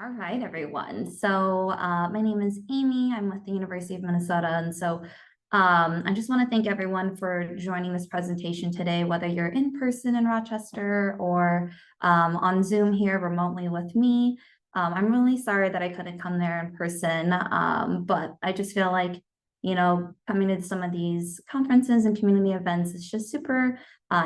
All right, everyone. So my name is Amy. I'm with the University of Minnesota. And so I just want to thank everyone for joining this presentation today, whether you're in person in Rochester or on Zoom here remotely with me. I'm really sorry that I couldn't come there in person, but I just feel like, coming to some of these conferences and community events is just super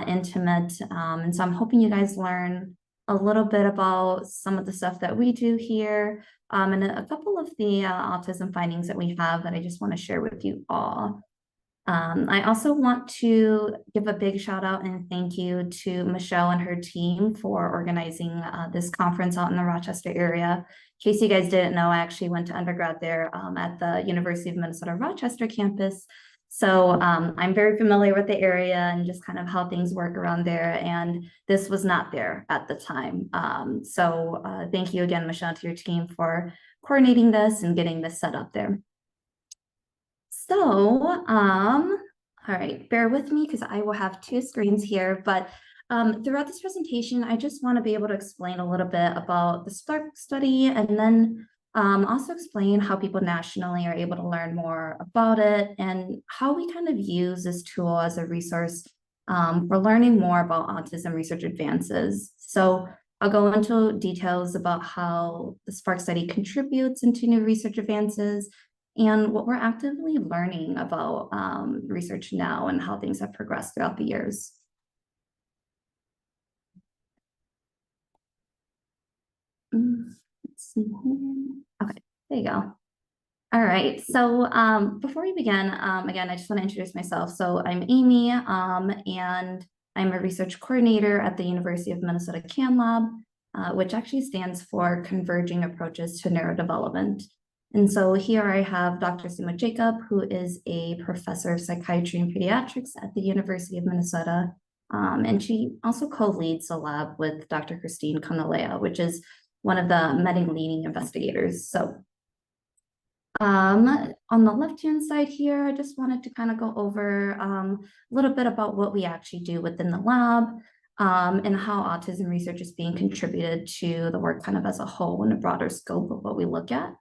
intimate. And so I'm hoping you guys learn a little bit about some of the stuff that we do here, and a couple of the autism findings that we have that I just want to share with you all. I also want to give a big shout out and thank you to Michelle and her team for organizing this conference out in the Rochester area. In case you guys didn't know, I actually went to undergrad there at the University of Minnesota Rochester campus. So I'm very familiar with the area and just kind of how things work around there. And this was not there at the time. So thank you again, Michelle, to your team for coordinating this and getting this set up there. So, all right, bear with me because I will have two screens here, but throughout this presentation, I just want to be able to explain a little bit about the SPARK study and then also explain how people nationally are able to learn more about it and how we kind of use this tool as a resource for learning more about autism research advances. So I'll go into details about how the SPARK study contributes into new research advances and what we're actively learning about research now and how things have progressed throughout the years. Let's see here. Okay, there you go. All right, so before we begin, again, I just want to introduce myself. So I'm Amy, and I'm a research coordinator at the University of Minnesota CAN Lab, which actually stands for Converging Approaches to Neurodevelopment. And so here I have Dr. Sima Jacob, who is a professor of psychiatry and pediatrics at the University of Minnesota. And she also co-leads the lab with Dr. Christine Canalea, which is one of the many leading investigators. So on the left-hand side here, I just wanted to kind of go over a little bit about what we actually do within the lab and how autism research is being contributed to the work kind of as a whole in a broader scope of what we look at.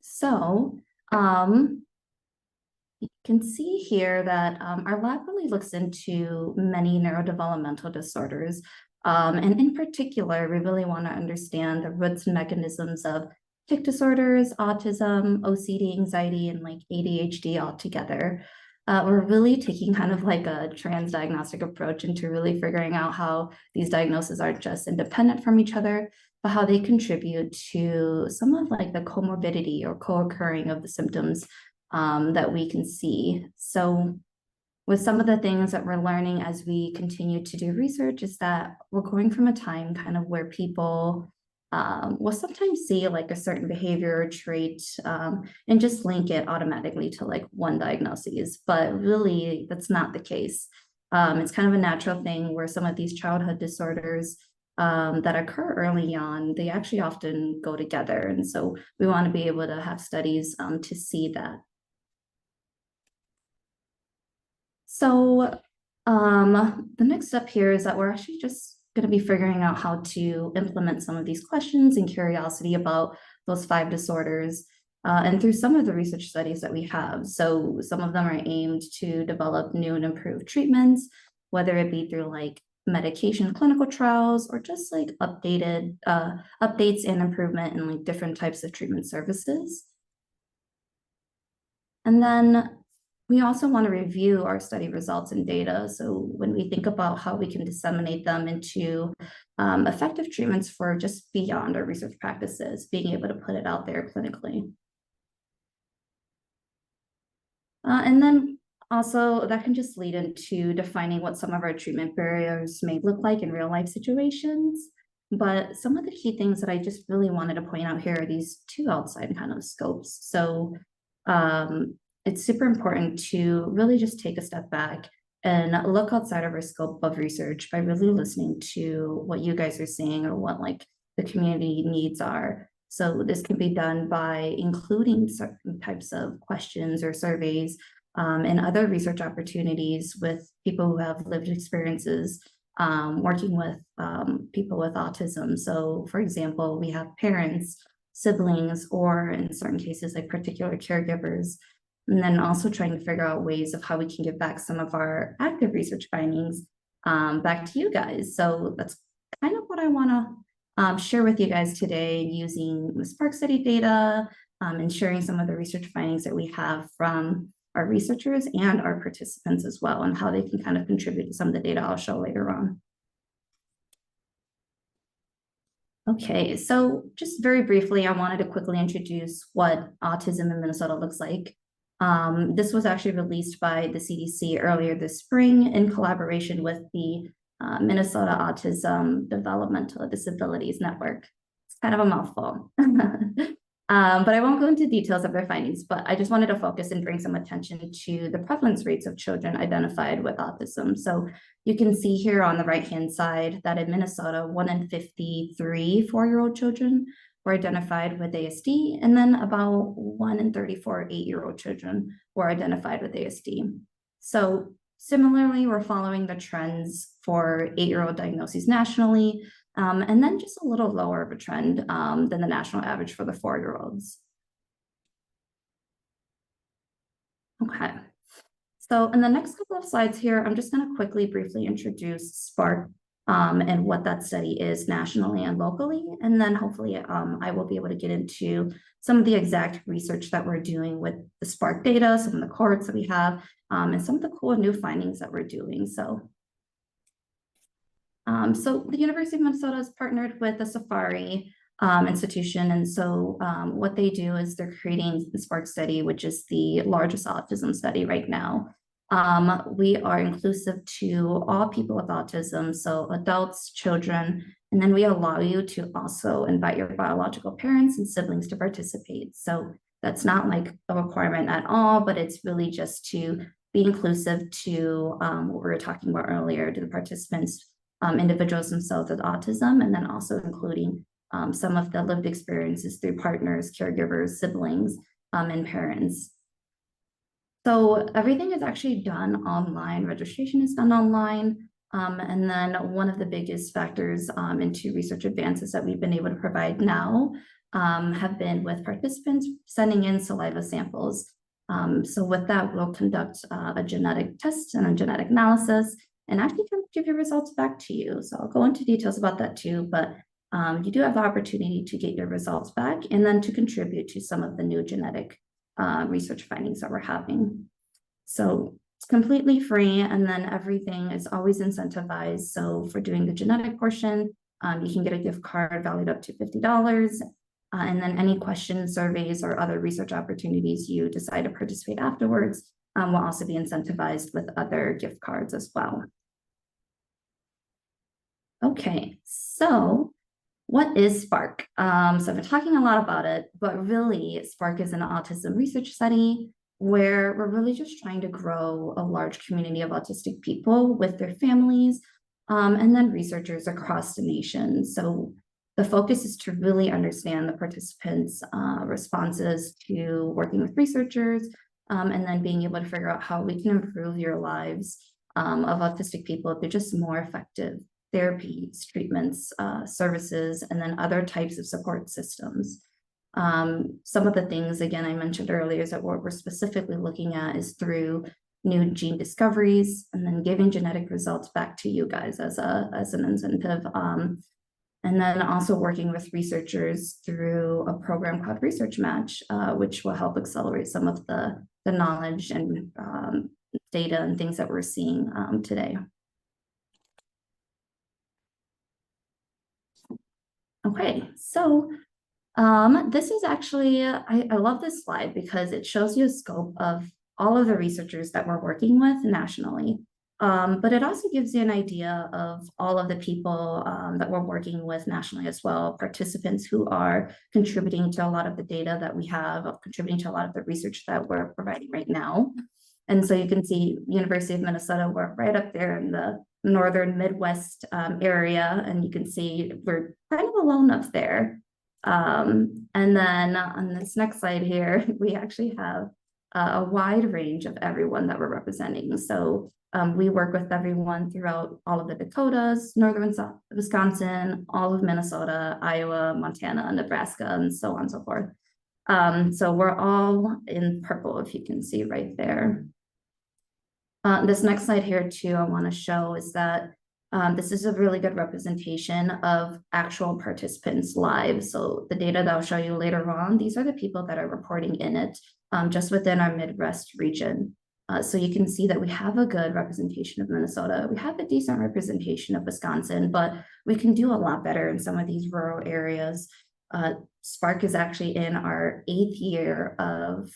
So you can see here that our lab really looks into many neurodevelopmental disorders. And in particular, we really want to understand the roots and mechanisms of tic disorders, autism, OCD, anxiety, and like ADHD all together. We're really taking kind of like a trans-diagnostic approach into really figuring out how these diagnoses aren't just independent from each other, but how they contribute to some of like the comorbidity or co-occurring of the symptoms that we can see. So with some of the things that we're learning as we continue to do research is that we're going from a time kind of where people will sometimes see like a certain behavior or trait and just link it automatically to like one diagnosis, but really that's not the case. It's kind of a natural thing where some of these childhood disorders that occur early on, they actually often go together. And so we want to be able to have studies to see that. So the next step here is that we're actually just going to be figuring out how to implement some of these questions and curiosity about those 5 disorders and through some of the research studies that we have. So some of them are aimed to develop new and improved treatments, whether it be through like medication clinical trials or just like updates and improvement in like different types of treatment services. And then we also want to review our study results and data. So when we think about how we can disseminate them into effective treatments for just beyond our research practices, being able to put it out there clinically. And then also that can just lead into defining what some of our treatment barriers may look like in real life situations. But some of the key things that I just really wanted to point out here are these 2 outside kind of scopes. So it's super important to really just take a step back and look outside of our scope of research by really listening to what you guys are seeing or what like the community needs are. So this can be done by including certain types of questions or surveys and other research opportunities with people who have lived experiences working with people with autism. So for example, we have parents, siblings, or in certain cases, like particular caregivers, and then also trying to figure out ways of how we can give back some of our active research findings back to you guys. So that's kind of what I want to share with you guys today, using the Spark study data and sharing some of the research findings that we have from our researchers and our participants as well, and how they can kind of contribute to some of the data I'll show later on. Okay, so just very briefly, I wanted to quickly introduce what autism in Minnesota looks like. This was actually released by the CDC earlier this spring in collaboration with the Minnesota Autism Developmental Disabilities Network. It's kind of a mouthful. But I won't go into details of their findings, but I just wanted to focus and bring some attention to the prevalence rates of children identified with autism. So you can see here on the right-hand side that in Minnesota, 1 in 53 4-year-old children were identified with ASD, and then about 1 in 34 8-year-old children were identified with ASD. So similarly, we're following the trends for 8-year-old diagnoses nationally, and then just a little lower of a trend than the national average for the 4-year-olds. Okay, so in the next couple of slides here, I'm just going to quickly, briefly introduce Spark and what that study is nationally and locally, and then hopefully I will be able to get into some of the exact research that we're doing with the Spark data, some of the cohorts that we have, and some of the cool new findings that we're doing. So the University of Minnesota is partnered with the Safari institution. And so what they do is they're creating the Spark study, which is the largest autism study right now. We are inclusive to all people with autism, so adults, children, and then we allow you to also invite your biological parents and siblings to participate. So that's not like a requirement at all, but it's really just to be inclusive to what we were talking about earlier, to the participants, individuals themselves with autism, and then also including some of the lived experiences through partners, caregivers, siblings, and parents. So everything is actually done online. Registration is done online. And then one of the biggest factors into research advances that we've been able to provide now have been with participants sending in saliva samples. So with that, we'll conduct a genetic test and a genetic analysis and actually kind of give your results back to you. So I'll go into details about that too, but you do have the opportunity to get your results back and then to contribute to some of the new genetic research findings that we're having. So it's completely free, and then everything is always incentivized. So for doing the genetic portion, you can get a gift card valued up to $50. And then any questions, surveys, or other research opportunities you decide to participate afterwards will also be incentivized with other gift cards as well. Okay, so what is Spark? So I've been talking a lot about it, but really Spark is an autism research study where we're really just trying to grow a large community of autistic people with their families, and then researchers across the nation. So the focus is to really understand the participants' responses to working with researchers, and then being able to figure out how we can improve your lives of autistic people through just more effective therapies, treatments, services, and then other types of support systems. Some of the things, again, I mentioned earlier, is that what we're specifically looking at is through new gene discoveries and then giving genetic results back to you guys as an incentive. And then also working with researchers through a program called Research Match, which will help accelerate some of the knowledge and data and things that we're seeing today. Okay, so this is actually, I love this slide because it shows you a scope of all of the researchers that we're working with nationally. But it also gives you an idea of all of the people that we're working with nationally as well, participants who are contributing to a lot of the data that we have, contributing to a lot of the research that we're providing right now. And so you can see University of Minnesota, we're right up there in the northern Midwest area, and you can see we're kind of alone up there. And then on this next slide here, we actually have a wide range of everyone that we're representing. So We work with everyone throughout all of the Dakotas, northern Wisconsin, all of Minnesota, Iowa, Montana, Nebraska, and so on and so forth. So we're all in purple, if you can see right there. This next slide here too, I want to show is that this is a really good representation of actual participants' lives. So the data that I'll show you later on, these are the people that are reporting in it just within our Midwest region. So you can see that we have a good representation of Minnesota. We have a decent representation of Wisconsin, but we can do a lot better in some of these rural areas. Spark is actually in our 8th year of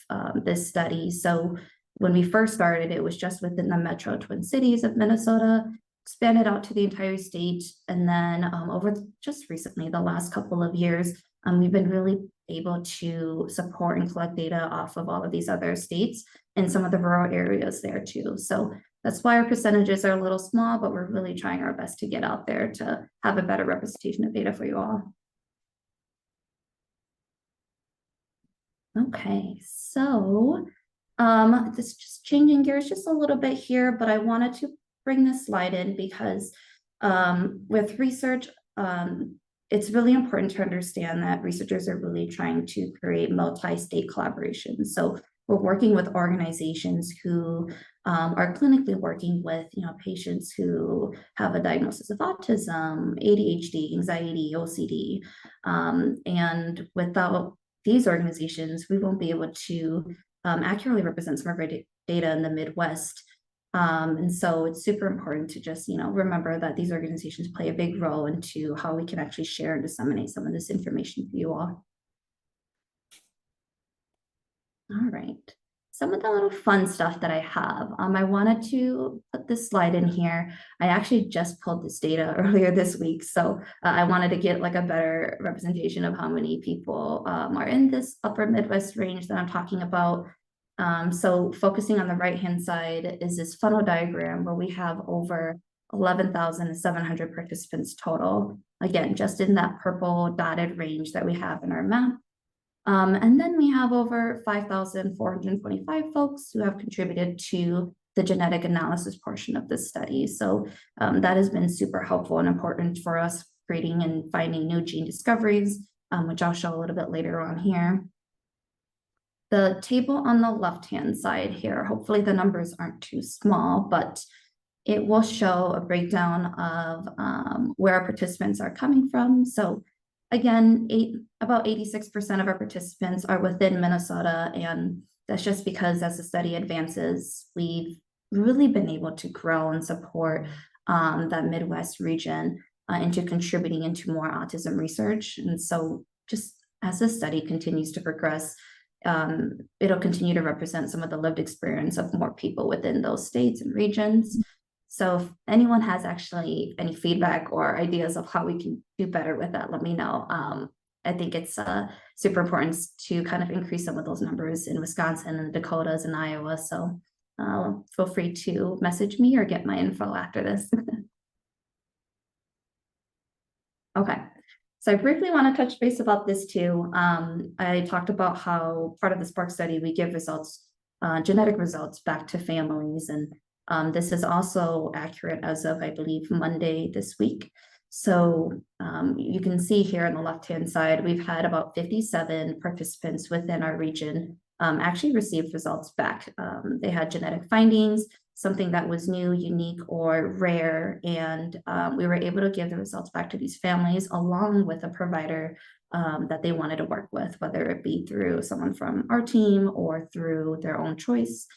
this study. So when we first started, it was just within the Metro Twin Cities of Minnesota, expanded out to the entire state. And then over just recently, the last couple of years, we've been really able to support and collect data off of all of these other states and some of the rural areas there too. So that's why our percentages are a little small, but we're really trying our best to get out there to have a better representation of data for you all. Okay, so this just changing gears just a little bit here, but I wanted to bring this slide in because with research, it's really important to understand that researchers are really trying to create multi-state collaborations. So we're working with organizations who are clinically working with, patients who have a diagnosis of autism, ADHD, anxiety, OCD, and without these organizations, we won't be able to accurately represent some of our data in the Midwest. And so it's super important to just, remember that these organizations play a big role into how we can actually share and disseminate some of this information for you all. All right. Some of the little fun stuff that I have. I wanted to put this slide in here. I actually just pulled this data earlier this week. So I wanted to get like a better representation of how many people are in this upper Midwest range that I'm talking about. So focusing on the right-hand side is this funnel diagram where we have over 11,700 participants total. Again, just in that purple dotted range that we have in our map. And then we have over 5,425 folks who have contributed to the genetic analysis portion of this study. So that has been super helpful and important for us creating and finding new gene discoveries, which I'll show a little bit later on here. The table on the left-hand side here, hopefully the numbers aren't too small, but it will show a breakdown of where our participants are coming from. So again, about 86% of our participants are within Minnesota, and that's just because as the study advances, we've really been able to grow and support that Midwest region into contributing into more autism research. And so just as the study continues to progress, it'll continue to represent some of the lived experience of more people within those states and regions. So if anyone has actually any feedback or ideas of how we can do better with that, let me know. I think it's super important to kind of increase some of those numbers in Wisconsin and the Dakotas and Iowa. So feel free to message me or get my info after this. Okay. So I briefly want to touch base about this too. I talked about how part of the Spark study, we give results, genetic results back to families, and this is also accurate as of, I believe, Monday this week. So you can see here on the left-hand side, we've had about 57 participants within our region actually receive results back. They had genetic findings, something that was new, unique, or rare, and we were able to give the results back to these families along with a provider that they wanted to work with, whether it be through someone from our team or through their own choice.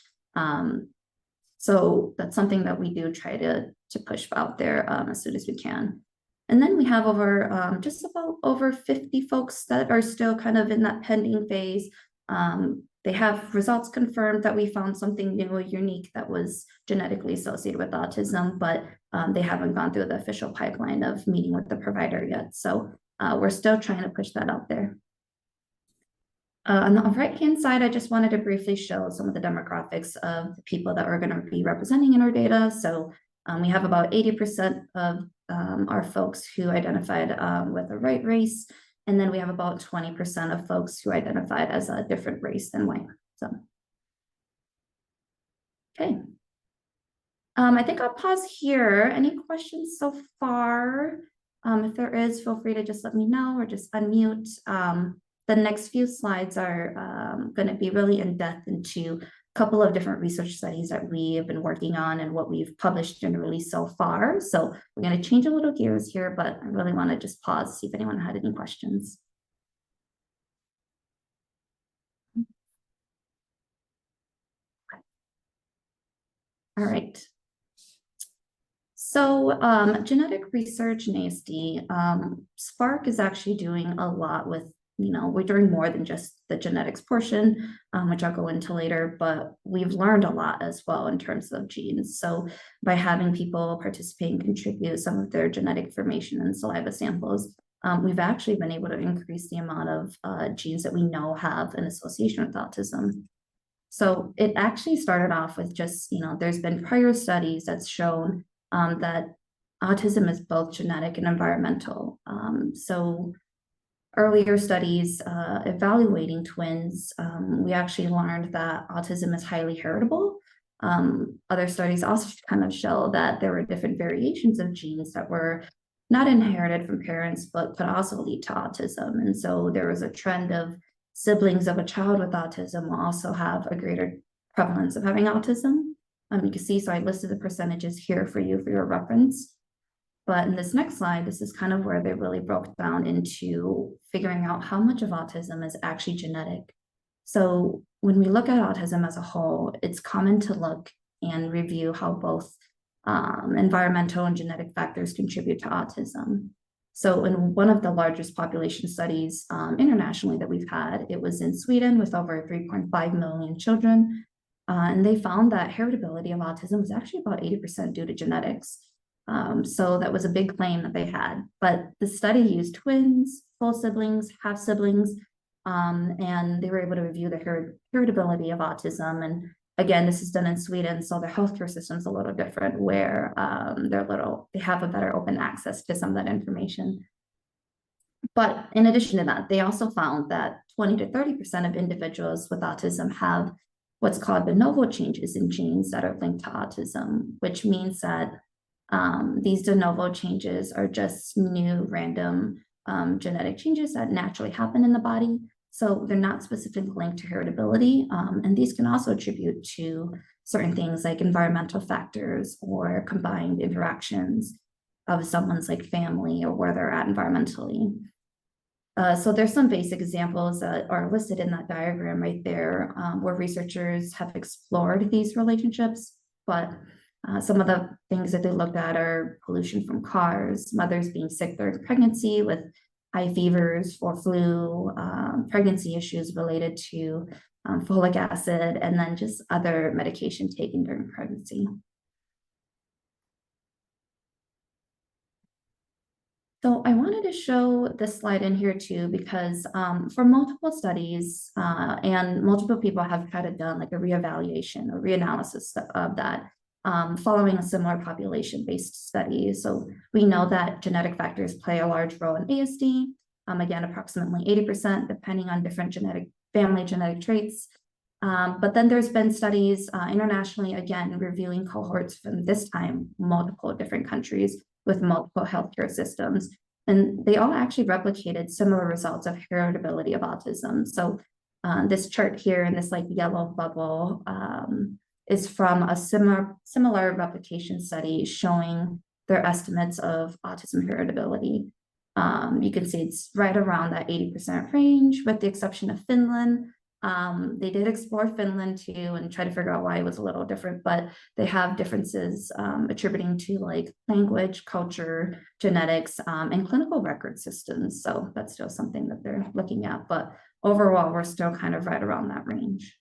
So that's something that we do try to push out there as soon as we can. And then we have over just about over 50 folks that are still kind of in that pending phase. They have results confirmed that we found something new or unique that was genetically associated with autism, but they haven't gone through the official pipeline of meeting with the provider yet. So we're still trying to push that out there. On the right-hand side, I just wanted to briefly show some of the demographics of the people that we're going to be representing in our data. So we have about 80% of our folks who identified with the right race, and then we have about 20% of folks who identified as a different race than white. So, okay. I think I'll pause here. Any questions so far? If there is, feel free to just let me know or just unmute. The next few slides are going to be really in depth into a couple of different research studies that we have been working on and what we've published and released so far. So we're going to change a little gears here, but I really want to just pause, see if anyone had any questions. All right. So genetic research and ASD, Spark is actually doing a lot with, we're doing more than just the genetics portion, which I'll go into later, but we've learned a lot as well in terms of genes. So by having people participate and contribute some of their genetic information and saliva samples, we've actually been able to increase the amount of genes that we know have an association with autism. So it actually started off with just, there's been prior studies that's shown that autism is both genetic and environmental. So earlier studies evaluating twins, we actually learned that autism is highly heritable. Other studies also kind of show that there were different variations of genes that were not inherited from parents, but could also lead to autism. And so there was a trend of siblings of a child with autism will also have a greater prevalence of having autism. You can see, so I listed the percentages here for you for your reference. But in this next slide, this is kind of where they really broke down into figuring out how much of autism is actually genetic. So when we look at autism as a whole, it's common to look and review how both environmental and genetic factors contribute to autism. So in one of the largest population studies internationally that we've had, it was in Sweden with over 3.5 million children. And they found that heritability of autism was actually about 80% due to genetics. So that was a big claim that they had. But the study used twins, full siblings, half siblings, and they were able to review the heritability of autism. And again, this is done in Sweden, so their healthcare system's a little different, where they have a better open access to some of that information. But in addition to that, they also found that 20 to 30% of individuals with autism have what's called de novo changes in genes that are linked to autism, which means that these de novo changes are just new random genetic changes that naturally happen in the body. So they're not specifically linked to heritability. And these can also attribute to certain things like environmental factors or combined interactions of someone's like family or where they're at environmentally. So there's some basic examples that are listed in that diagram right there, where researchers have explored these relationships, but some of the things that they looked at are pollution from cars, mothers being sick during pregnancy with high fevers or flu, pregnancy issues related to folic acid, and then just other medication taken during pregnancy. So I wanted to show this slide in here too, because for multiple studies and multiple people have tried to done like a reevaluation or reanalysis of that following a similar population-based study. So we know that genetic factors play a large role in ASD, again, approximately 80%, depending on different family genetic traits. But then there's been studies internationally, again, reviewing cohorts from this time, multiple different countries with multiple healthcare systems. And they all actually replicated similar results of heritability of autism. So this chart here in this like yellow bubble is from a similar replication study showing their estimates of autism heritability. You can see it's right around that 80% range, with the exception of Finland. They did explore Finland too and try to figure out why it was a little different, but they have differences attributing to like language, culture, genetics, and clinical record systems. So that's still something that they're looking at, but overall, we're still kind of right around that range.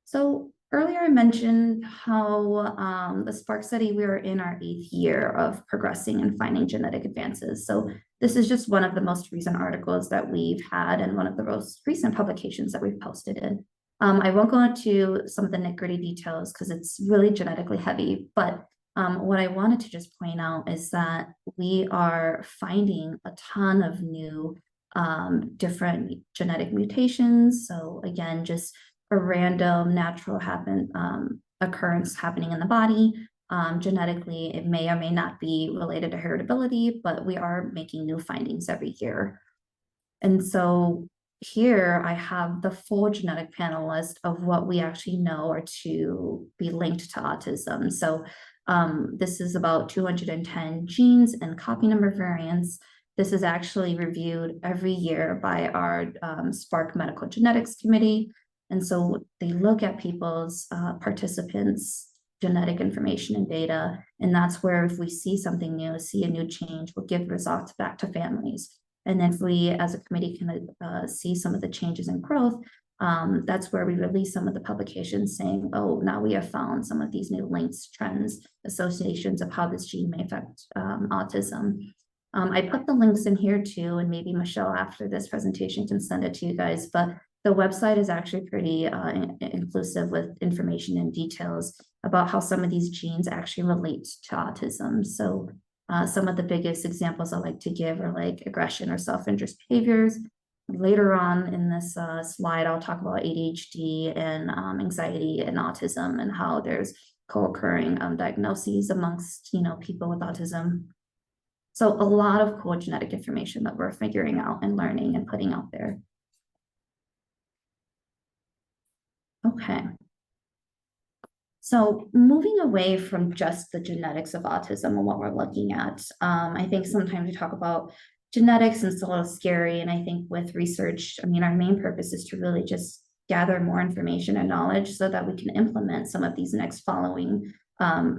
So earlier I mentioned how the Spark study, we were in our 8th year of progressing and finding genetic advances. So this is just one of the most recent articles that we've had and one of the most recent publications that we've posted in. I won't go into some of the nitty-gritty details because it's really genetically heavy, but what I wanted to just point out is that we are finding a ton of new different genetic mutations. So again, just a random natural occurrence happening in the body. Genetically, it may or may not be related to heritability, but we are making new findings every year. And so here I have the full genetic panel list of what we actually know are to be linked to autism. So this is about 210 genes and copy number variants. This is actually reviewed every year by our Spark Medical Genetics Committee. And so they look at people's participants' genetic information and data. And that's where if we see something new, see a new change, we'll give results back to families. And if we, as a committee, can see some of the changes in growth, that's where we release some of the publications saying, oh, now we have found some of these new links, trends, associations of how this gene may affect autism. I put the links in here too, and maybe Michelle after this presentation can send it to you guys, but the website is actually pretty inclusive with information and details about how some of these genes actually relate to autism. So some of the biggest examples I like to give are like aggression or self-interest behaviors. Later on in this slide, I'll talk about ADHD and anxiety and autism and how there's co-occurring diagnoses amongst people with autism. So a lot of cool genetic information that we're figuring out and learning and putting out there. Okay. So moving away from just the genetics of autism and what we're looking at, I think sometimes we talk about genetics and it's a little scary. And I think with research, I mean, our main purpose is to really just gather more information and knowledge so that we can implement some of these next following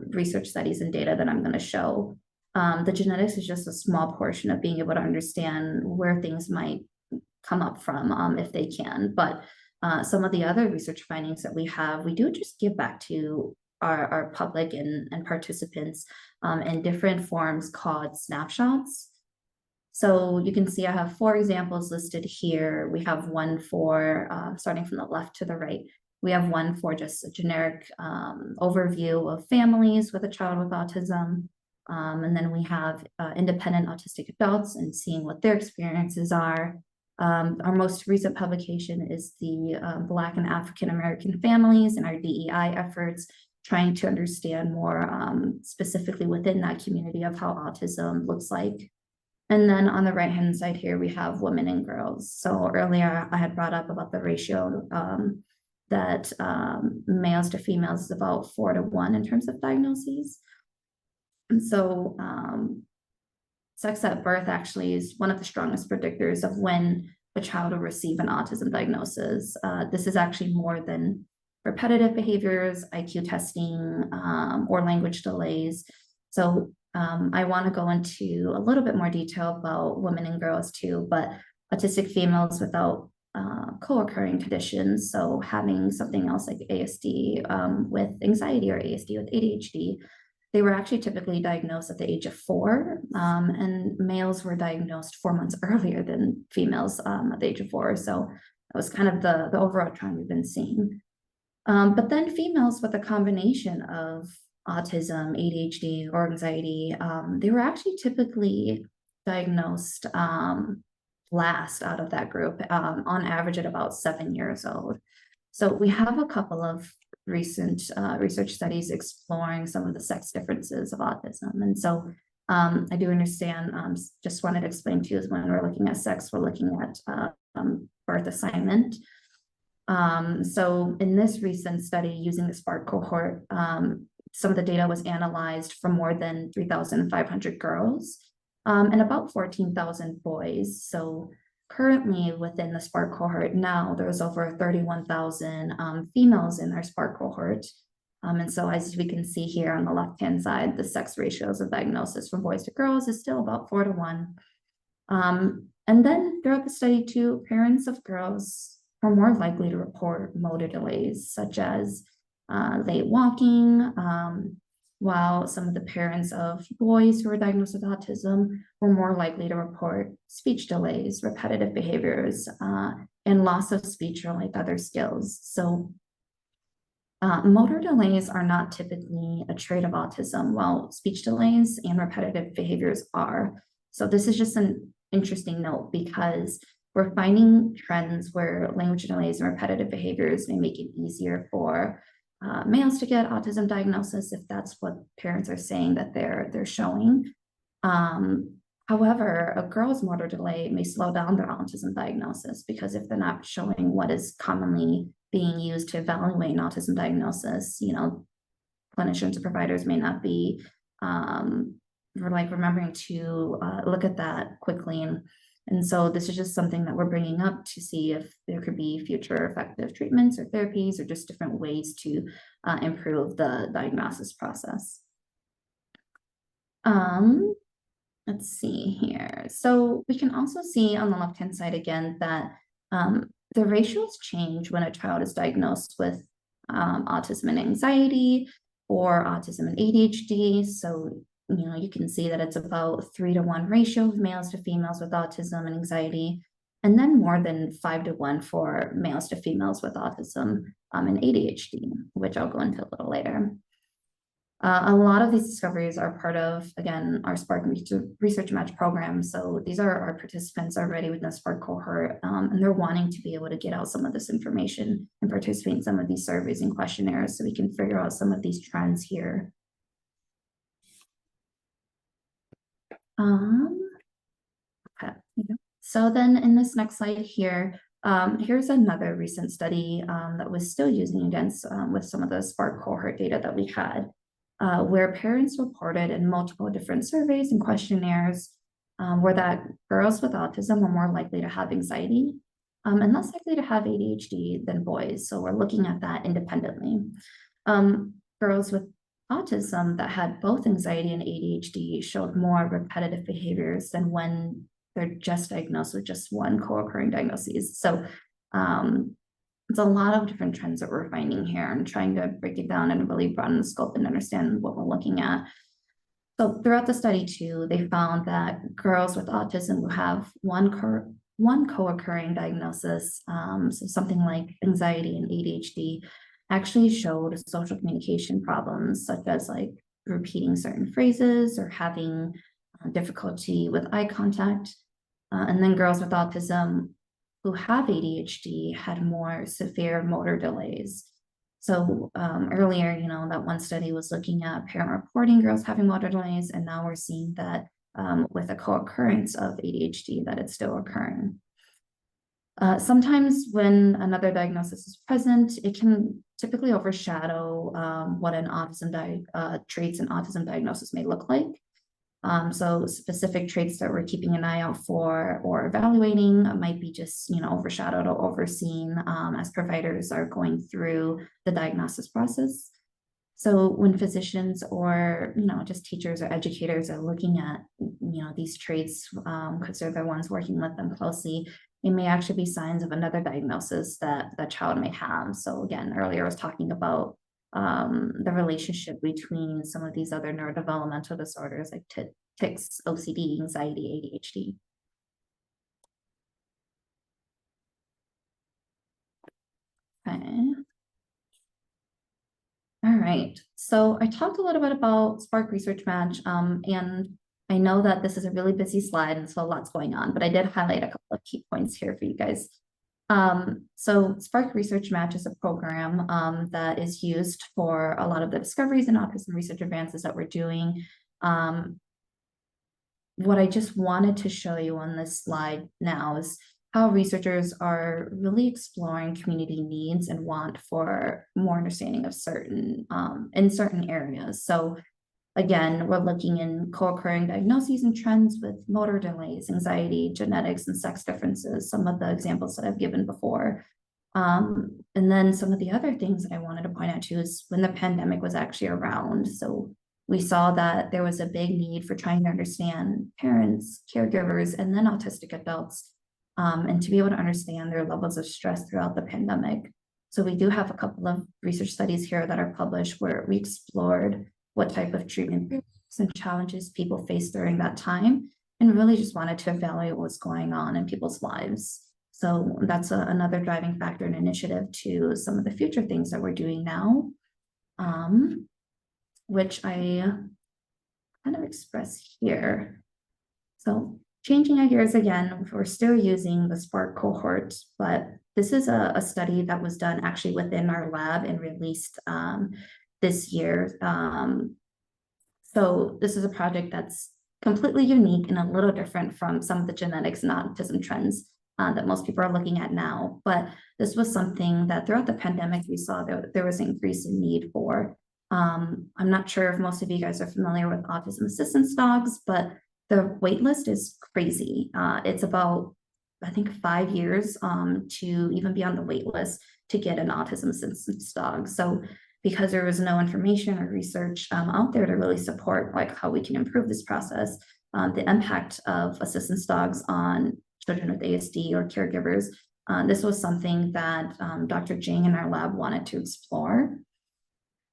research studies and data that I'm going to show. The genetics is just a small portion of being able to understand where things might come up from if they can. But some of the other research findings that we have, we do just give back to our public and participants in different forms called snapshots. So you can see I have 4 examples listed here. We have one for, starting from the left to the right, we have one for just a generic overview of families with a child with autism. And then we have independent autistic adults and seeing what their experiences are. Our most recent publication is the Black and African American families and our DEI efforts, trying to understand more specifically within that community of how autism looks like. And then on the right-hand side here, we have women and girls. So earlier I had brought up about the ratio that males to females is about 4 to 1 in terms of diagnoses. And so sex at birth actually is one of the strongest predictors of when a child will receive an autism diagnosis. This is actually more than repetitive behaviors, IQ testing, or language delays. So I want to go into a little bit more detail about women and girls too, but autistic females without co-occurring conditions, so having something else like ASD with anxiety or ASD with ADHD, they were actually typically diagnosed at the age of 4, and males were diagnosed 4 months earlier than females at the age of 4. So that was kind of the overall trend we've been seeing. But then females with a combination of autism, ADHD, or anxiety, they were actually typically diagnosed last out of that group, on average at about 7 years old. So we have a couple of recent research studies exploring some of the sex differences of autism. And so I do understand, just wanted to explain to you is when we're looking at sex, we're looking at birth assignment. So in this recent study using the Spark cohort, some of the data was analyzed from more than 3,500 girls and about 14,000 boys. So currently within the Spark cohort now, there's over 31,000 females in our Spark cohort. And so as we can see here on the left-hand side, the sex ratios of diagnosis from boys to girls is still about 4 to 1. And then throughout the study too, parents of girls are more likely to report motor delays, such as late walking, while some of the parents of boys who were diagnosed with autism were more likely to report speech delays, repetitive behaviors, and loss of speech or like other skills. So motor delays are not typically a trait of autism, while speech delays and repetitive behaviors are. So this is just an interesting note because we're finding trends where language delays and repetitive behaviors may make it easier for males to get autism diagnosis if that's what parents are saying that they're showing. However, a girl's motor delay may slow down their autism diagnosis because if they're not showing what is commonly being used to evaluate an autism diagnosis, clinicians or providers may not be remembering to look at that quickly. And so this is just something that we're bringing up to see if there could be future effective treatments or therapies or just different ways to improve the diagnosis process. Let's see here. So we can also see on the left-hand side again that the ratios change when a child is diagnosed with autism and anxiety or autism and ADHD. So, you can see that it's about 3-to-1 ratio of males to females with autism and anxiety, and then more than 5-to-1 for males to females with autism and ADHD, which I'll go into a little later. A lot of these discoveries are part of, again, our Spark Research Match program. So these are our participants already within the Spark cohort, and they're wanting to be able to get out some of this information and participate in some of these surveys and questionnaires so we can figure out some of these trends here. Okay. So then in this next slide here, here's another recent study that was still using against with some of the Spark cohort data that we had. Where parents reported in multiple different surveys and questionnaires were that girls with autism were more likely to have anxiety and less likely to have ADHD than boys. So we're looking at that independently. Girls with autism that had both anxiety and ADHD showed more repetitive behaviors than when they're just diagnosed with just one co-occurring diagnosis. So it's a lot of different trends that we're finding here and trying to break it down and really broaden the scope and understand what we're looking at. So throughout the study too, they found that girls with autism who have one co-occurring diagnosis, so something like anxiety and ADHD, actually showed social communication problems such as like repeating certain phrases or having difficulty with eye contact. And then girls with autism who have ADHD had more severe motor delays. So earlier, that one study was looking at parent reporting girls having motor delays, and now we're seeing that with a co-occurrence of ADHD that it's still occurring. Sometimes when another diagnosis is present, it can typically overshadow what an autism traits and autism diagnosis may look like. So specific traits that we're keeping an eye out for or evaluating might be just, overshadowed or overseen as providers are going through the diagnosis process. So when physicians or, just teachers or educators are looking at, these traits, because they're the ones working with them closely, it may actually be signs of another diagnosis that the child may have. So again, earlier I was talking about the relationship between some of these other neurodevelopmental disorders like tics, OCD, anxiety, ADHD. Okay. All right. So I talked a little bit about Spark Research Match, and I know that this is a really busy slide and so a lot's going on, but I did highlight a couple of key points here for you guys. So Spark Research Match is a program that is used for a lot of the discoveries and autism research advances that we're doing. What I just wanted to show you on this slide now is how researchers are really exploring community needs and want for more understanding of certain in certain areas. So again, we're looking in co-occurring diagnoses and trends with motor delays, anxiety, genetics, and sex differences, some of the examples that I've given before. And then some of the other things that I wanted to point out too is when the pandemic was actually around. So we saw that there was a big need for trying to understand parents, caregivers, and then autistic adults, and to be able to understand their levels of stress throughout the pandemic. So we do have a couple of research studies here that are published where we explored what type of treatment and challenges people faced during that time, and really just wanted to evaluate what's going on in people's lives. So that's another driving factor and initiative to some of the future things that we're doing now, which I kind of express here. So Changing our gears again, we're still using the Spark cohort, but this is a study that was done actually within our lab and released this year. So this is a project that's completely unique and a little different from some of the genetics and autism trends that most people are looking at now. But this was something that throughout the pandemic, we saw there was an increase in need for. I'm not sure if most of you guys are familiar with autism assistance dogs, but the wait list is crazy. It's about, I think, 5 years to even be on the wait list to get an autism assistance dog. So because there was no information or research out there to really support like how we can improve this process, the impact of assistance dogs on children with ASD or caregivers. This was something that Dr. Jing in our lab wanted to explore.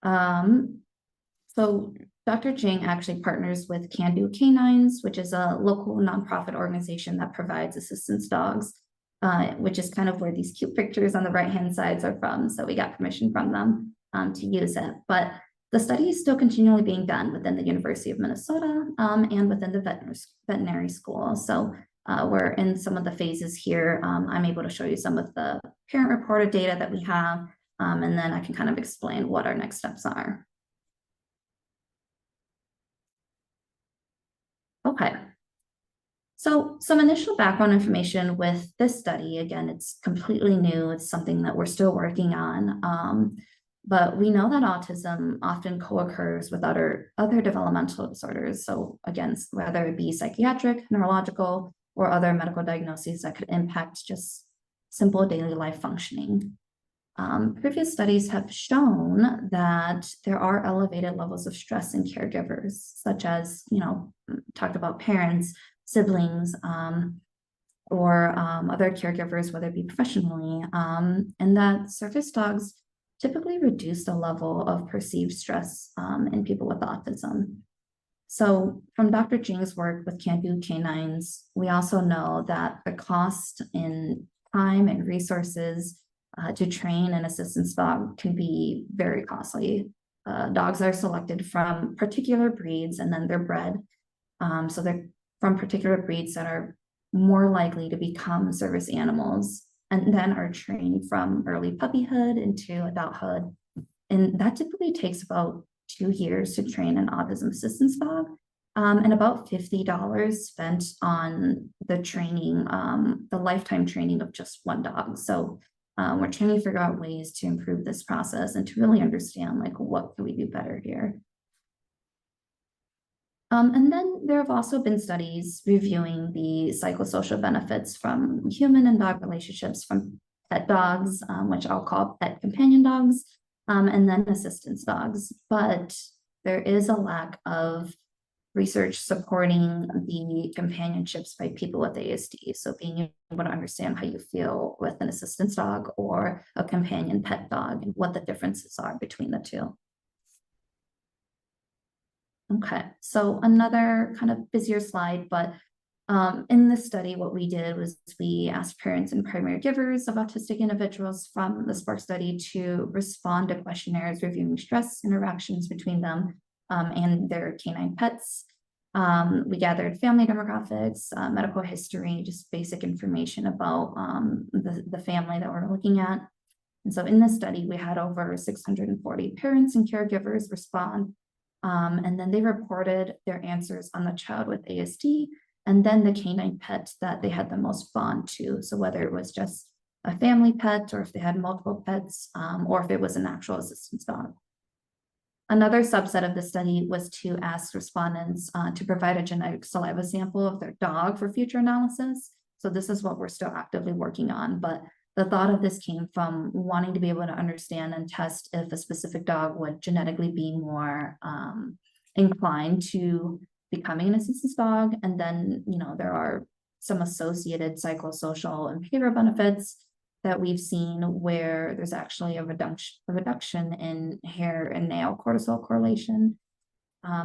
So Dr. Jing actually partners with Can Do Canines, which is a local nonprofit organization that provides assistance dogs, which is kind of where these cute pictures on the right-hand sides are from. So we got permission from them to use it. But the study is still continually being done within the University of Minnesota and within the veterinary school. So we're in some of the phases here. I'm able to show you some of the parent-reported data that we have, and then I can kind of explain what our next steps are. Okay. So some initial background information with this study. Again, it's completely new. It's something that we're still working on. But we know that autism often co-occurs with other developmental disorders. So again, whether it be psychiatric, neurological, or other medical diagnoses that could impact just simple daily life functioning. Previous studies have shown that there are elevated levels of stress in caregivers, such as, talked about parents, siblings, or other caregivers, whether it be professionally, and that service dogs typically reduce the level of perceived stress in people with autism. So from Dr. Jing's work with Can Do Canines, we also know that the cost in time and resources to train an assistance dog can be very costly. Dogs are selected from particular breeds and then they're bred. So they're from particular breeds that are more likely to become service animals and then are trained from early puppyhood into adulthood. And that typically takes about 2 years to train an autism assistance dog, and about $50 spent on the training, the lifetime training of just one dog. So we're trying to figure out ways to improve this process and to really understand like what can we do better here. And then there have also been studies reviewing the psychosocial benefits from human and dog relationships from pet dogs, which I'll call pet companion dogs, and then assistance dogs. But there is a lack of research supporting the companionships by people with ASD. So being able to understand how you feel with an assistance dog or a companion pet dog and what the differences are between the two. Okay, so another kind of busier slide, but in this study, what we did was we asked parents and primary givers of autistic individuals from the Spark study to respond to questionnaires reviewing stress interactions between them and their canine pets. We gathered family demographics, medical history, just basic information about the family that we're looking at. And so in this study, we had over 640 parents and caregivers respond. And then they reported their answers on the child with ASD and then the canine pet that they had the most bond to. So whether it was just a family pet or if they had multiple pets or if it was an actual assistance dog. Another subset of the study was to ask respondents to provide a genetic saliva sample of their dog for future analysis. So this is what we're still actively working on, but the thought of this came from wanting to be able to understand and test if a specific dog would genetically be more inclined to becoming an assistance dog. And then, there are some associated psychosocial and behavioral benefits that we've seen where there's actually a reduction in hair and nail cortisol correlation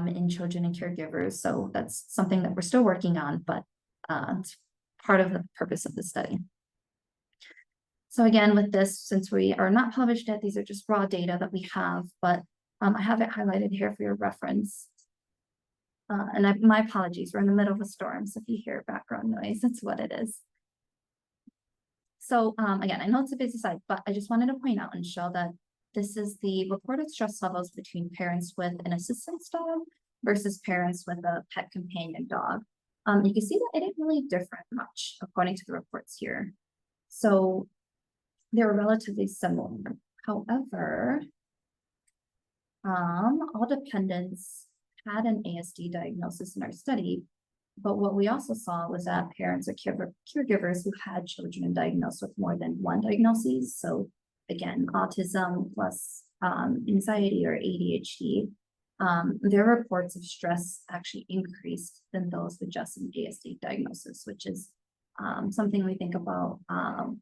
in children and caregivers. So that's something that we're still working on, but it's part of the purpose of the study. So again, with this, since we are not published yet, these are just raw data that we have, but I have it highlighted here for your reference. my apologies, we're in the middle of a storm, so if you hear background noise, that's what it is. So again, I know it's a busy slide, but I just wanted to point out and show that this is the reported stress levels between parents with an assistance dog versus parents with a pet companion dog. You can see that it didn't really differ much according to the reports here. So they were relatively similar. However, all dependents had an ASD diagnosis in our study, but what we also saw was that parents or caregivers who had children diagnosed with more than one diagnosis, so again, autism plus anxiety or ADHD, their reports of stress actually increased than those with just an ASD diagnosis, which is something we think about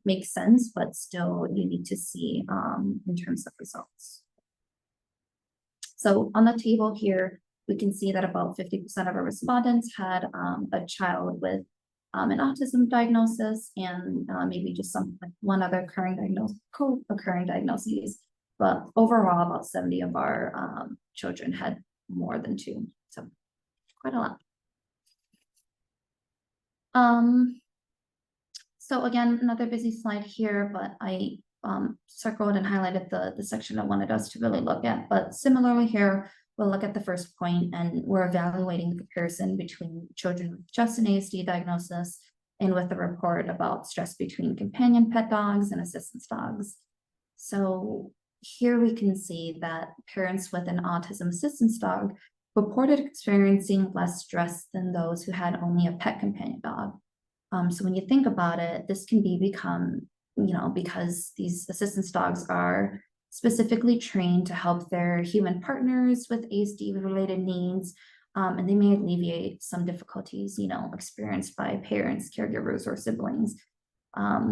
makes sense, but still you need to see in terms of results. So on the table here, we can see that about 50% of our respondents had a child with an autism diagnosis and maybe just one other co-occurring diagnoses. But overall, about 70 of our children had more than two, so quite a lot. So again, another busy slide here, but I circled and highlighted the section I wanted us to really look at. But similarly here, we'll look at the first point, and we're evaluating the comparison between children with just an ASD diagnosis and with the report about stress between companion pet dogs and assistance dogs. So here we can see that parents with an autism assistance dog reported experiencing less stress than those who had only a pet companion dog. So when you think about it, this can become, because these assistance dogs are specifically trained to help their human partners with ASD-related needs, and they may alleviate some difficulties, experienced by parents, caregivers, or siblings.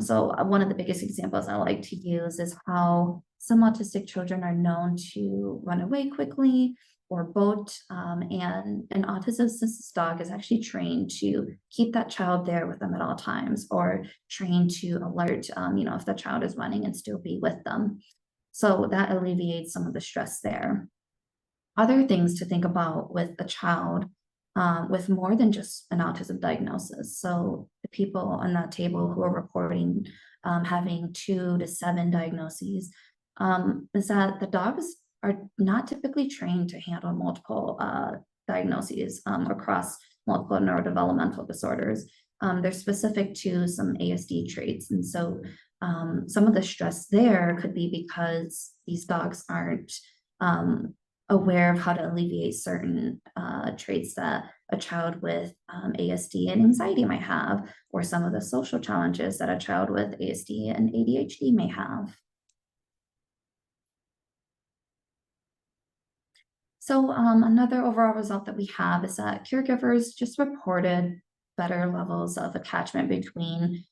So one of the biggest examples I like to use is how some autistic children are known to run away quickly or bolt, and an autism assistance dog is actually trained to keep that child there with them at all times, or trained to alert, if the child is running and still be with them. So that alleviates some of the stress there. Other things to think about with a child with more than just an autism diagnosis. So the people on that table who are reporting having 2 to 7 diagnoses, is that the dogs are not typically trained to handle multiple diagnoses across multiple neurodevelopmental disorders. They're specific to some ASD traits. And so some of the stress there could be because these dogs aren't aware of how to alleviate certain traits that a child with ASD and anxiety might have, or some of the social challenges that a child with ASD and ADHD may have. So another overall result that we have is that caregivers just reported better levels of attachment between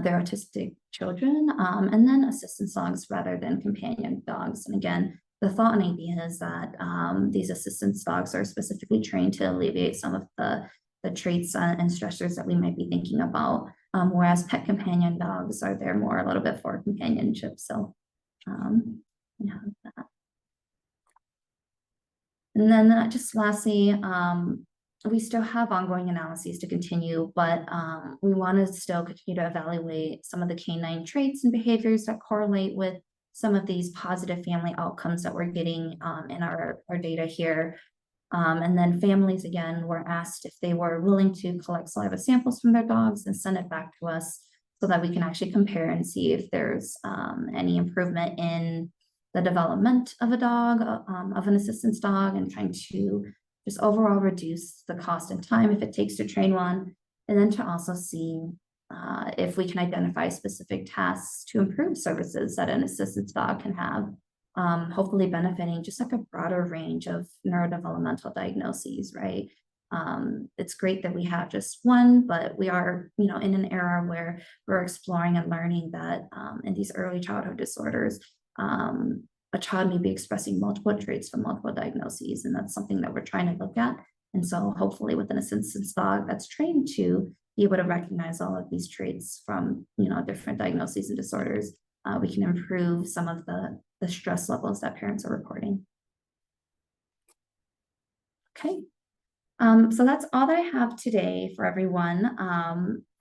their autistic children and then assistance dogs rather than companion dogs. And again, the thought and idea is that these assistance dogs are specifically trained to alleviate some of the traits and stressors that we might be thinking about, whereas pet companion dogs are there more a little bit for companionship. So we have that. And then just lastly, we still have ongoing analyses to continue, but we want to still continue to evaluate some of the canine traits and behaviors that correlate with some of these positive family outcomes that we're getting in our data here. And then families, again, were asked if they were willing to collect saliva samples from their dogs and send it back to us so that we can actually compare and see if there's any improvement in the development of a dog, of an assistance dog, and trying to just overall reduce the cost and time if it takes to train one, and then to also see if we can identify specific tasks to improve services that an assistance dog can have, hopefully benefiting just like a broader range of neurodevelopmental diagnoses, right? It's great that we have just one, but we are, in an era where we're exploring and learning that in these early childhood disorders, a child may be expressing multiple traits from multiple diagnoses, and that's something that we're trying to look at. And so hopefully with an assistance dog that's trained to be able to recognize all of these traits from, different diagnoses and disorders, we can improve some of the stress levels that parents are reporting. Okay. So that's all that I have today for everyone.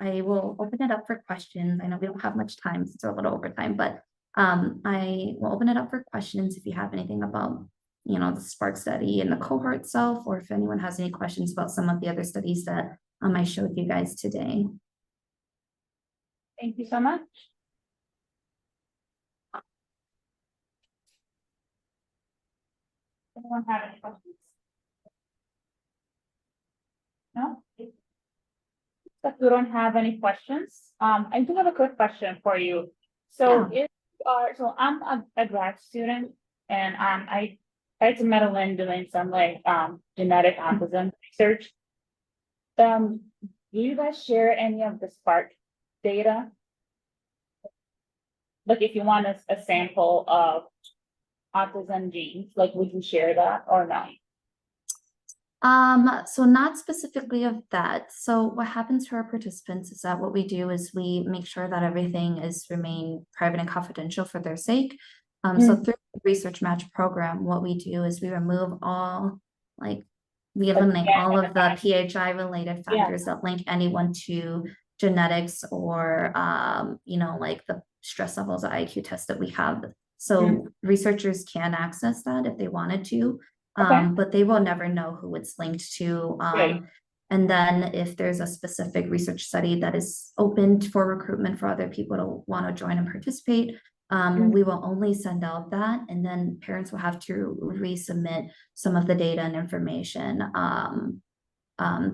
I will open it up for questions. I know we don't have much time since we're a little over time, but I will open it up for questions if you have anything about, the Spark study and the cohort itself, or if anyone has any questions about some of the other studies that I showed you guys today. Thank you so much. Anyone have any questions? No? If you don't have any questions, I do have a quick question for you. So if you are, so I'm a grad student and I tried to meddle in doing some like genetic autism research. Do you guys share any of the Spark data? Like if you want a sample of autism genes, like we can share that or not? So not specifically of that. So what happens to our participants is that what we do is we make sure that everything is remain private and confidential for their sake. So through the research match program, what we do is we remove all, we eliminate all of the PHI related factors that link anyone to genetics or, like the stress levels of IQ test that we have. So researchers can access that if they wanted to. But they will never know who it's linked to. And then if there's a specific research study that is open for recruitment for other people to want to join and participate, we will only send out that, and then parents will have to resubmit some of the data and information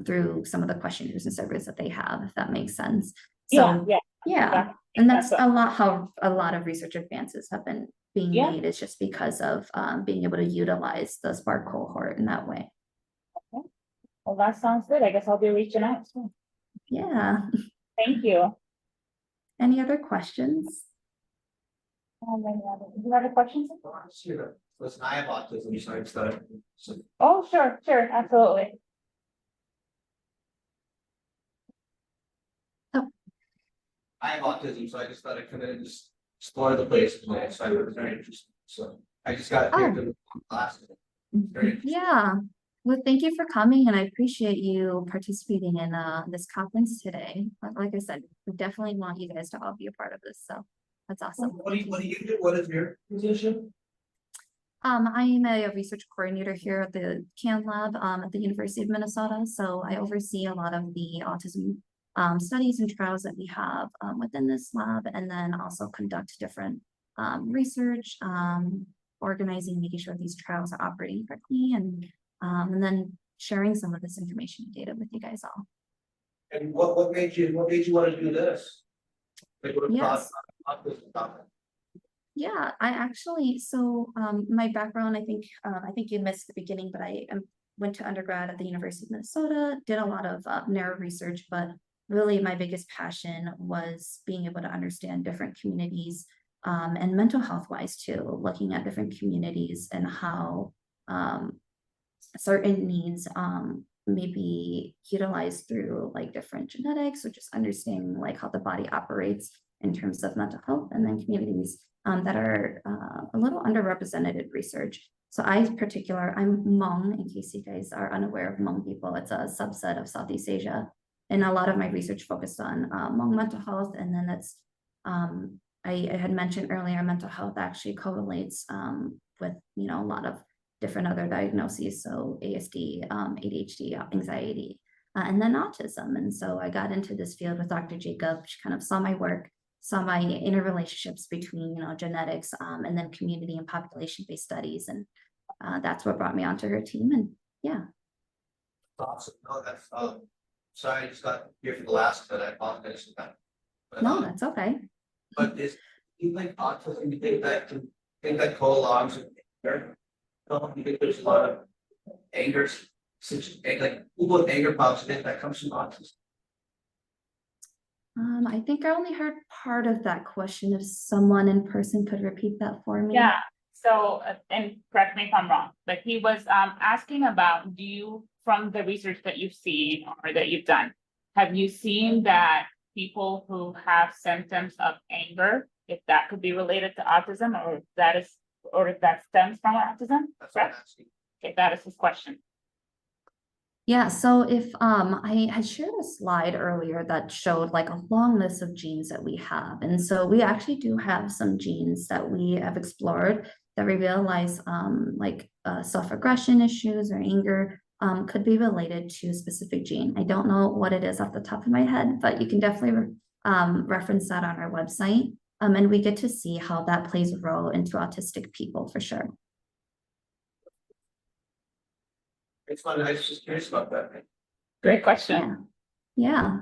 through some of the questionnaires and surveys that they have, if that makes sense. So yeah. And that's a lot how a lot of research advances have been being made, is just because of being able to utilize the Spark cohort in that way. Okay. Well, that sounds good. I guess I'll be reaching out soon. Yeah. Thank you. Any other questions? Do you have any questions? Listen, I have autism, so it's got. Oh, sure, absolutely. I have autism, so I just thought I could just explore the place today, so I was very interested, so I just got here to the class. Yeah. Well, thank you for coming, and I appreciate you participating in this conference today. Like I said, we definitely want you guys to all be a part of this, so that's awesome. What do you do? What is your position? I am a research coordinator here at the CAN lab at the University of Minnesota. So I oversee a lot of the autism studies and trials that we have within this lab, and then also conduct different research, organizing, making sure these trials are operating correctly, and then sharing some of this information and data with you guys all. And what made you want to do this? Like, what Yes. thought? Yeah, I actually, so my background, I think you missed the beginning, but I went to undergrad at the University of Minnesota, did a lot of narrow research, but really my biggest passion was being able to understand different communities and mental health wise too, looking at different communities and how certain needs may be utilized through like different genetics, or just understanding like how the body operates in terms of mental health, and then communities that are a little underrepresented in research. So I'm Hmong, in case you guys are unaware of Hmong people. It's a subset of Southeast Asia. And a lot of my research focused on Hmong mental health. And then that's, I had mentioned earlier, mental health actually correlates with, a lot of different other diagnoses. So ASD, ADHD, anxiety, and then autism. And so I got into this field with Dr. Jacob. She kind of saw my work, saw my interrelationships between, genetics and then community and population-based studies. And that's what brought me onto her team. And yeah. Awesome. No, that's sorry, I just got here for the last, but I apologize for that. But, no, that's okay. But do you think autism, you think that co-logs with anger? You think there's a lot of anger, like people with anger problems, that comes from autism? I think I only heard part of that question. If someone in person could repeat that for me. Yeah. So, and correct me if I'm wrong, but he was asking about, from the research that you've seen or that you've done, have you seen that people who have symptoms of anger, if that could be related to autism, or if that stems from autism? That's what I'm asking. Okay, that is his question. Yeah, so if I had shared a slide earlier that showed like a long list of genes that we have. And so we actually do have some genes that we have explored that we realize self-aggression issues or anger could be related to a specific gene. I don't know what it is off the top of my head, but you can definitely reference that on our website. And we get to see how that plays a role into autistic people for sure. It's fun. I was just curious about that. Great question. Yeah.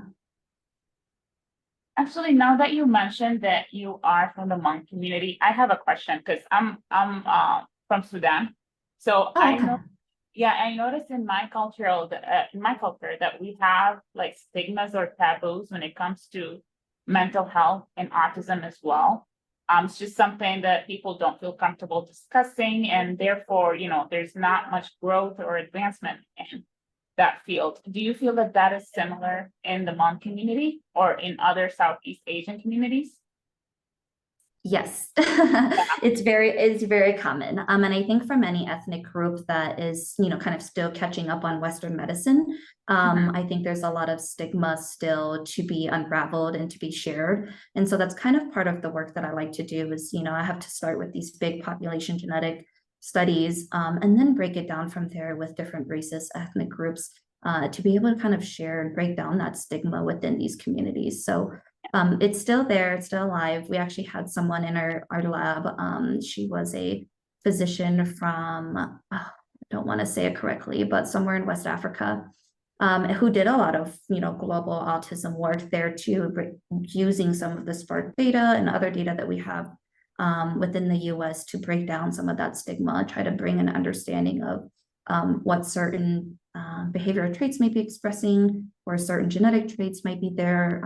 Actually, now that you mentioned that you are from the Hmong community, I have a question because I'm from Sudan. So Oh, okay. I noticed in my culture that we have like stigmas or taboos when it comes to mental health and autism as well. It's just something that people don't feel comfortable discussing, and therefore, there's not much growth or advancement in that field. Do you feel that that is similar in the Hmong community or in other Southeast Asian communities? Yes, it's very common. And I think for many ethnic groups that is, kind of still catching up on Western medicine. I think there's a lot of stigma still to be unraveled and to be shared. And so that's kind of part of the work that I like to do is, I have to start with these big population genetic studies, and then break it down from there with different races, ethnic groups, to be able to kind of share and break down that stigma within these communities. So it's still there, it's still alive. We actually had someone in our lab. She was a physician from, I don't want to say it correctly, but somewhere in West Africa, who did a lot of, global autism work there too, using some of the Spark data and other data that we have within the US to break down some of that stigma, try to bring an understanding of what certain behavioral traits may be expressing or certain genetic traits might be there.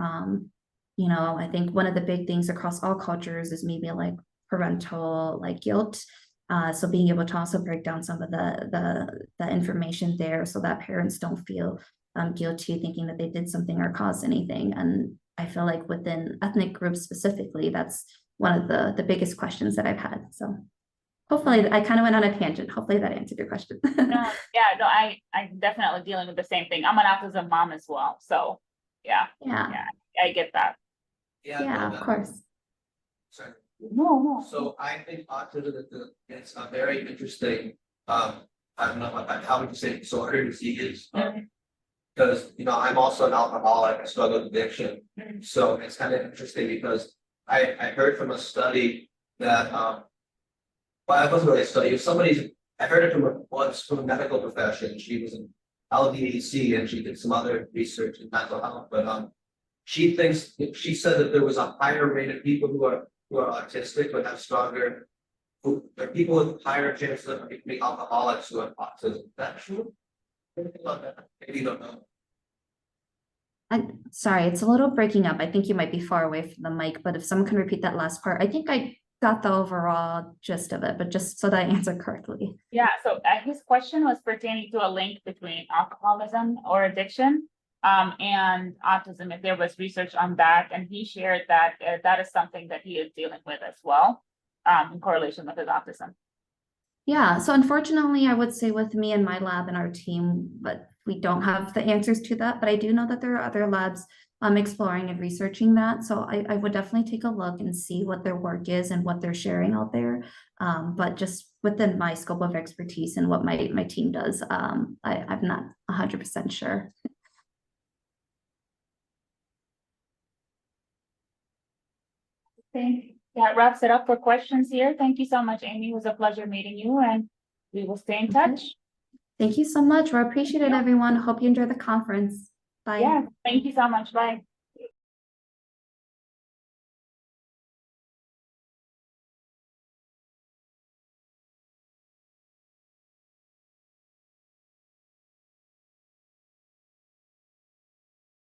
I think one of the big things across all cultures is maybe like parental like guilt. So being able to also break down some of the information there so that parents don't feel guilty thinking that they did something or caused anything. And I feel like within ethnic groups specifically, that's one of the biggest questions that I've had. So hopefully I kind of went on a tangent. Hopefully that answered your question. I'm definitely dealing with the same thing. I'm an autism mom as well. So yeah, I get that. Yeah, of course. Sorry. No. So I think autism is a very interesting, I don't know how would you say disorder disease. Because I'm also an alcoholic, I struggle with addiction. So it's kind of interesting because I heard from a study that well, it wasn't really a study. I heard it from a medical profession. She was an LDAC and she did some other research in mental health, but she said that there was a higher rate of people who are autistic but have stronger, there are people with higher chances of becoming alcoholics who have autism. Is that true? Maybe you don't know. I'm sorry, it's a little breaking up. I think you might be far away from the mic, but if someone can repeat that last part, I think I got the overall gist of it, but just so that I answer correctly. Yeah, so his question was pertaining to a link between alcoholism or addiction and autism, if there was research on that, and he shared that that is something that he is dealing with as well, in correlation with his autism. Yeah, so unfortunately, I would say with me and my lab and our team, but we don't have the answers to that. But I do know that there are other labs exploring and researching that. So I would definitely take a look and see what their work is and what they're sharing out there. But just within my scope of expertise and what my team does, I'm not 100% sure. Okay, that wraps it up for questions here. Thank you so much, Amy. It was a pleasure meeting you, and we will stay in touch. Thank you so much. We appreciate it, everyone. Hope you enjoy the conference. Bye. Yeah, thank you so much. Bye.